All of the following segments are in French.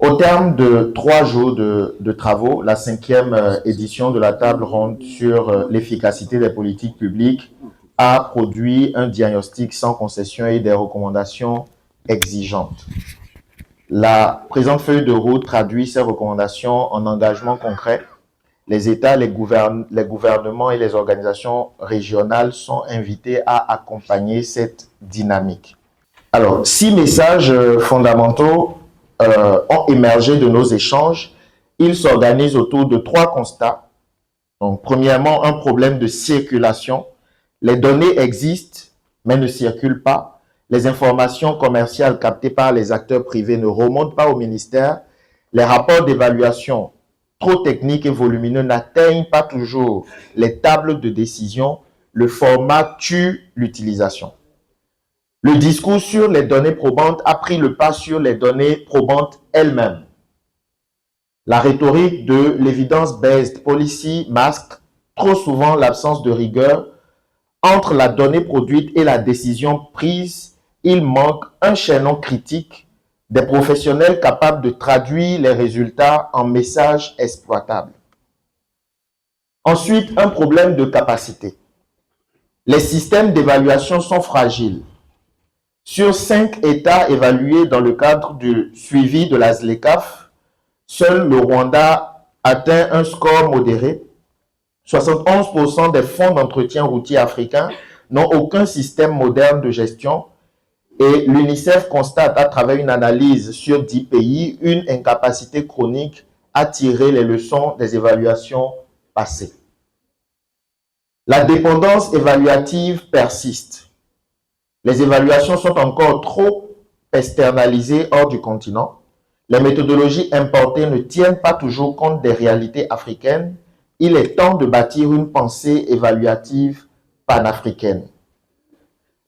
Au terme de 3 jours de travaux, la 5e édition de la table ronde sur l'efficacité des politiques publiques a produit un diagnostic sans concession et des recommandations exigeantes. La présente feuille de route traduit ces recommandations en engagements concrets. Les États, les gouvernements et les organisations régionales sont invités à accompagner cette dynamique. Alors, 6 messages fondamentaux ont émergé de nos échanges. Ils s'organisent autour de 3 constats. Donc, premièrement, un problème de circulation. Les données existent, mais ne circulent pas. Les informations commerciales captées par les acteurs privés ne remontent pas au ministère. Les rapports d'évaluation trop techniques et volumineux n'atteignent pas toujours les tables de décision. Le format tue l'utilisation. Le discours sur les données probantes a pris le pas sur les données probantes elles-mêmes. La rhétorique de l'evidence-based policy masque trop souvent l'absence de rigueur. Entre la donnée produite et la décision prise, il manque un chaînon critique, des professionnels capables de traduire les résultats en messages exploitables. Ensuite, un problème de capacité. Les systèmes d'évaluation sont fragiles. Sur 5 États évalués dans le cadre du suivi de la ZLECAf, seul le Rwanda atteint un score modéré. 71% des fonds d'entretien routier africains n'ont aucun système moderne de gestion et l'UNICEF constate à travers une analyse sur 10 pays une incapacité chronique à tirer les leçons des évaluations passées. La dépendance évaluative persiste. Les évaluations sont encore trop externalisées hors du continent. Les méthodologies importées ne tiennent pas toujours compte des réalités africaines. Il est temps de bâtir une pensée évaluative panafricaine.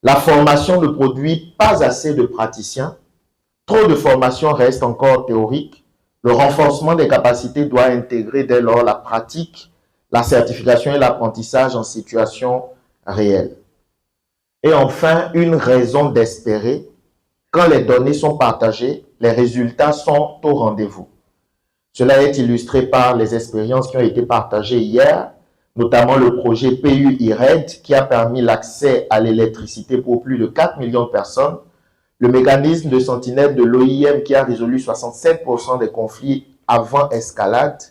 La formation ne produit pas assez de praticiens. Trop de formation reste encore théorique. Le renforcement des capacités doit intégrer dès lors la pratique, la certification et l'apprentissage en situation réelle. Et enfin, une raison d'espérer, quand les données sont partagées, les résultats sont au rendez-vous. Cela est illustré par les expériences qui ont été partagées hier, notamment le projet PU-IRED qui a permis l'accès à l'électricité pour plus de 4 millions de personnes, le mécanisme de sentinelle de l'OIM qui a résolu 67% des conflits avant escalade.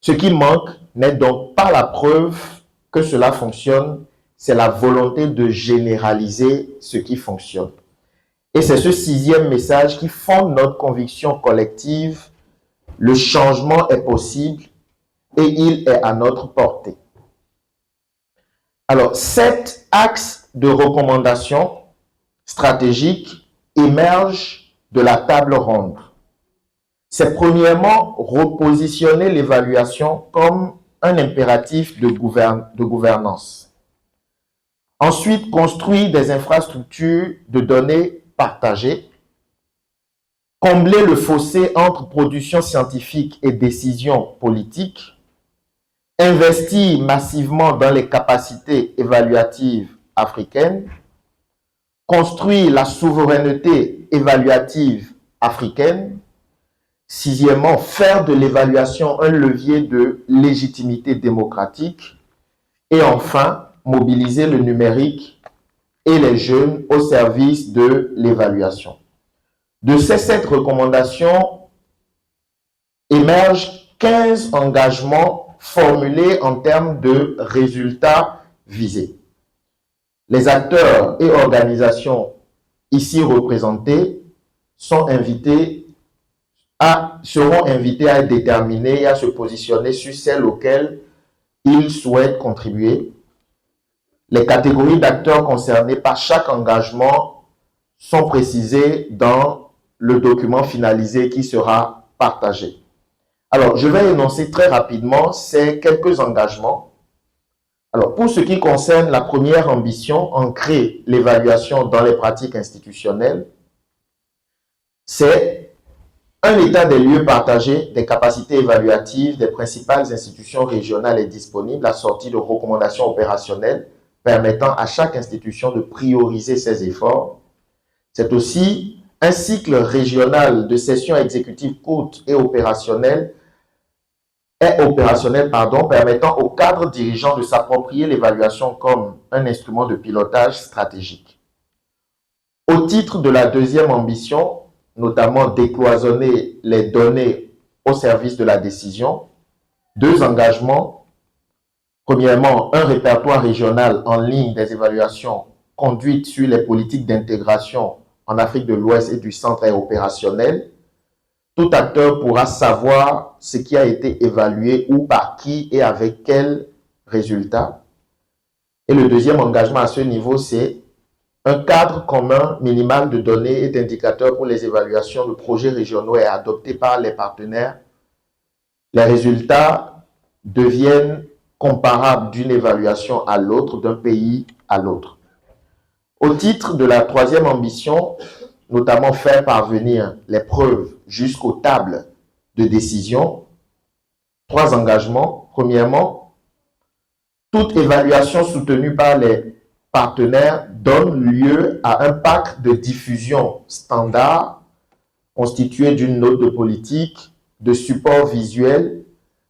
Ce qui manque n'est donc pas la preuve que cela fonctionne, c'est la volonté de généraliser ce qui fonctionne. Et c'est ce 6e message qui fonde notre conviction collective. Le changement est possible et il est à notre portée. Alors, 7 axes de recommandations stratégiques émergent de la table ronde. C'est premièrement repositionner l'évaluation comme un impératif de gouvernance. Ensuite, construire des infrastructures de données partagées. Combler le fossé entre production scientifique et décision politique. Investir massivement dans les capacités évaluatives africaines. Construire la souveraineté évaluative africaine. 6e, faire de l'évaluation un levier de légitimité démocratique. Et enfin, mobiliser le numérique et les jeunes au service de l'évaluation. De ces 7 recommandations émergent 15 engagements formulés en termes de résultats visés. Les acteurs et organisations ici représentés seront invités à déterminer et à se positionner sur celles auxquelles ils souhaitent contribuer. Les catégories d'acteurs concernés par chaque engagement sont précisées dans le document finalisé qui sera partagé. Alors, je vais énoncer très rapidement ces quelques engagements. Alors, pour ce qui concerne la première ambition, ancrer l'évaluation dans les pratiques institutionnelles, c'est un état des lieux partagé des capacités évaluatives des principales institutions régionales et disponibles, assorti de recommandations opérationnelles permettant à chaque institution de prioriser ses efforts. C'est aussi un cycle régional de sessions exécutives courtes et opérationnelles permettant au cadre dirigeant de s'approprier l'évaluation comme un instrument de pilotage stratégique. Au titre de la deuxième ambition, notamment décloisonner les données au service de la décision, deux engagements. Premièrement, un répertoire régional en ligne des évaluations conduites sur les politiques d'intégration en Afrique de l'Ouest et du Centre est opérationnel. Tout acteur pourra savoir ce qui a été évalué ou par qui et avec quels résultats. Et le deuxième engagement à ce niveau, c'est un cadre commun minimal de données et d'indicateurs pour les évaluations de projets régionaux est adopté par les partenaires. Les résultats deviennent comparables d'une évaluation à l'autre, d'un pays à l'autre. Au titre de la troisième ambition, notamment faire parvenir les preuves jusqu'aux tables de décision, trois engagements. Premièrement, toute évaluation soutenue par les partenaires donne lieu à un pack de diffusion standard constitué d'une note de politique, de support visuel,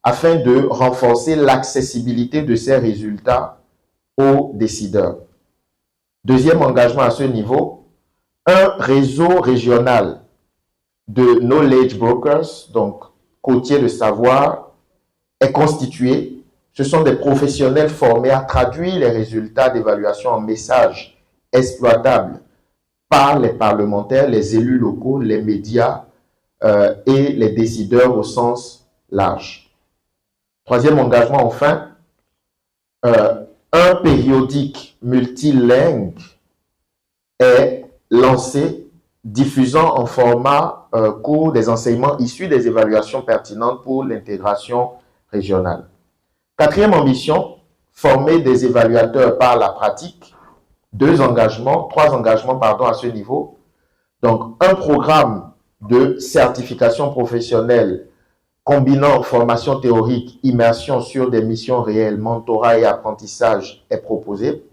afin de renforcer l'accessibilité de ces résultats aux décideurs. Deuxième engagement à ce niveau, un réseau régional de knowledge brokers, donc courtiers de savoir, est constitué. Ce sont des professionnels formés à traduire les résultats d'évaluation en messages exploitables par les parlementaires, les élus locaux, les médias et les décideurs au sens large. Troisième engagement, enfin, un périodique multilingue est lancé, diffusant en format court des enseignements issus des évaluations pertinentes pour l'intégration régionale. Quatrième ambition, former des évaluateurs par la pratique. Trois engagements à ce niveau. Donc, un programme de certification professionnelle combinant formation théorique, immersion sur des missions réelles, mentorat et apprentissage est proposé.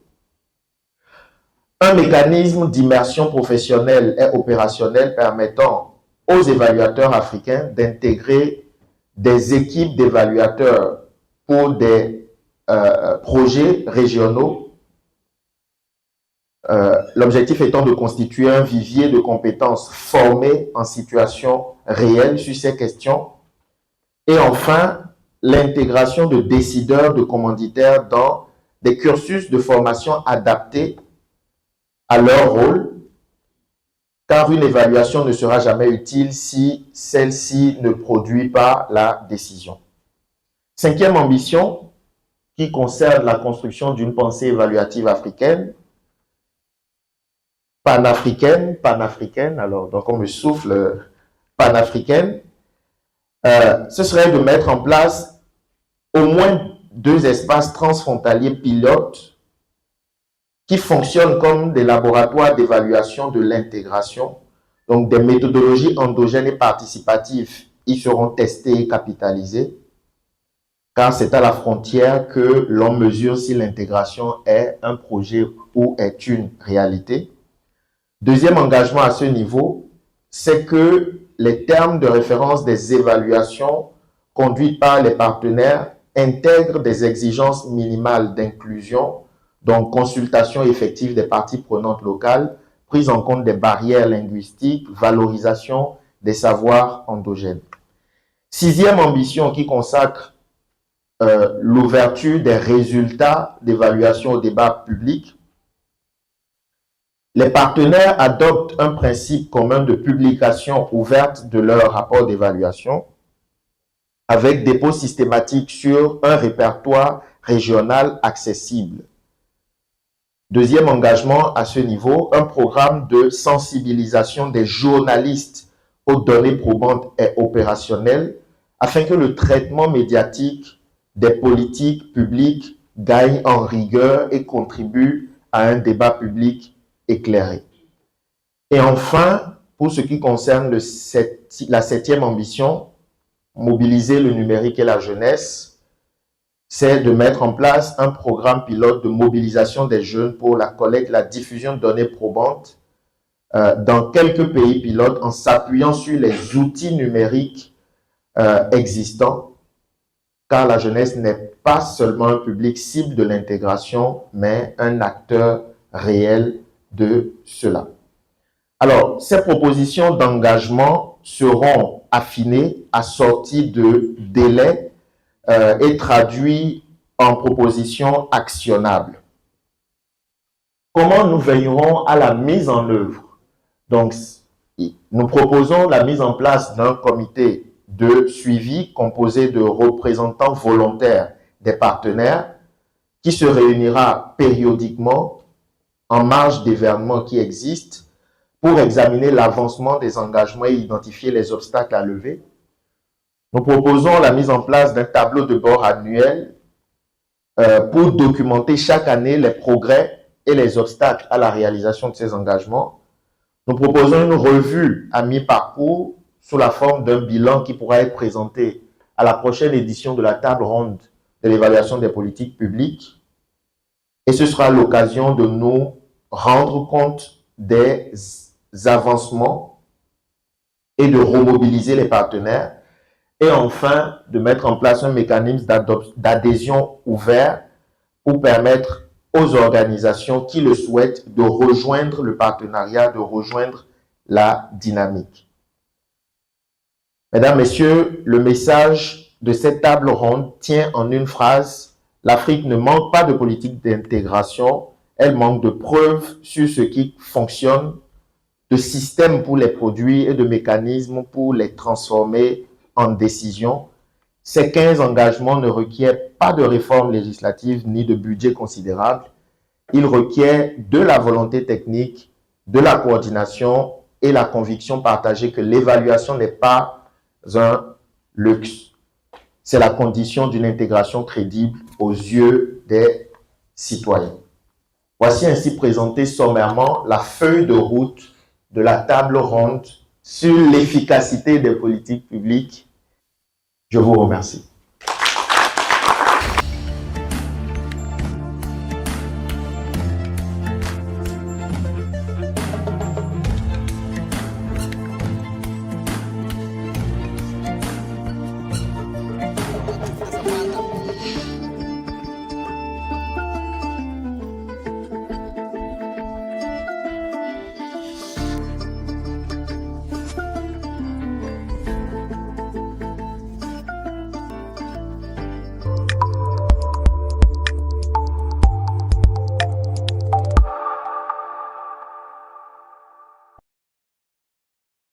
Un mécanisme d'immersion professionnelle est opérationnel permettant aux évaluateurs africains d'intégrer des équipes d'évaluateurs pour des projets régionaux. L'objectif étant de constituer un vivier de compétences formées en situation réelle sur ces questions. Et enfin, l'intégration de décideurs, de commanditaires dans des cursus de formation adaptés à leur rôle, car une évaluation ne sera jamais utile si celle-ci ne produit pas la décision. Cinquième ambition, qui concerne la construction d'une pensée évaluative africaine, panafricaine, alors donc on me souffle panafricaine, ce serait de mettre en place au moins 2 espaces transfrontaliers pilotes qui fonctionnent comme des laboratoires d'évaluation de l'intégration. Donc des méthodologies endogènes et participatives y seront testées et capitalisées, car c'est à la frontière que l'on mesure si l'intégration est un projet ou est une réalité. Deuxième engagement à ce niveau, c'est que les termes de référence des évaluations conduites par les partenaires intègrent des exigences minimales d'inclusion, donc consultation effective des parties prenantes locales, prise en compte des barrières linguistiques, valorisation des savoirs endogènes. Sixième ambition qui consacre l'ouverture des résultats d'évaluation au débat public. Les partenaires adoptent un principe commun de publication ouverte de leur rapport d'évaluation avec dépôt systématique sur un répertoire régional accessible. Deuxième engagement à ce niveau, un programme de sensibilisation des journalistes aux données probantes est opérationnel afin que le traitement médiatique des politiques publiques gagne en rigueur et contribue à un débat public éclairé. Et enfin, pour ce qui concerne la septième ambition, mobiliser le numérique et la jeunesse, c'est de mettre en place un programme pilote de mobilisation des jeunes pour la collecte, la diffusion de données probantes dans quelques pays pilotes en s'appuyant sur les outils numériques existants, car la jeunesse n'est pas seulement un public cible de l'intégration, mais un acteur réel de cela. Alors, ces propositions d'engagement seront affinées, assorties de délais et traduites en propositions actionnables. Comment nous veillerons à la mise en œuvre? Donc, nous proposons la mise en place d'un comité de suivi composé de représentants volontaires des partenaires qui se réunira périodiquement en marge d'événements qui existent pour examiner l'avancement des engagements et identifier les obstacles à lever. Nous proposons la mise en place d'un tableau de bord annuel pour documenter chaque année les progrès et les obstacles à la réalisation de ces engagements. Nous proposons une revue à mi-parcours sous la forme d'un bilan qui pourra être présenté à la prochaine édition de la table ronde de l'évaluation des politiques publiques. Et ce sera l'occasion de nous rendre compte des avancements et de remobiliser les partenaires. Et enfin, de mettre en place un mécanisme d'adhésion ouvert pour permettre aux organisations qui le souhaitent de rejoindre le partenariat, de rejoindre la dynamique. Mesdames, Messieurs, le message de cette table ronde tient en une phrase: l'Afrique ne manque pas de politique d'intégration, elle manque de preuves sur ce qui fonctionne, de systèmes pour les produire et de mécanismes pour les transformer en décisions. Ces 15 engagements ne requièrent pas de réforme législative ni de budget considérable. Ils requièrent de la volonté technique, de la coordination et la conviction partagée que l'évaluation n'est pas un luxe. C'est la condition d'une intégration crédible aux yeux des citoyens. Voici ainsi présentée sommairement la feuille de route de la table ronde sur l'efficacité des politiques publiques. Je vous remercie.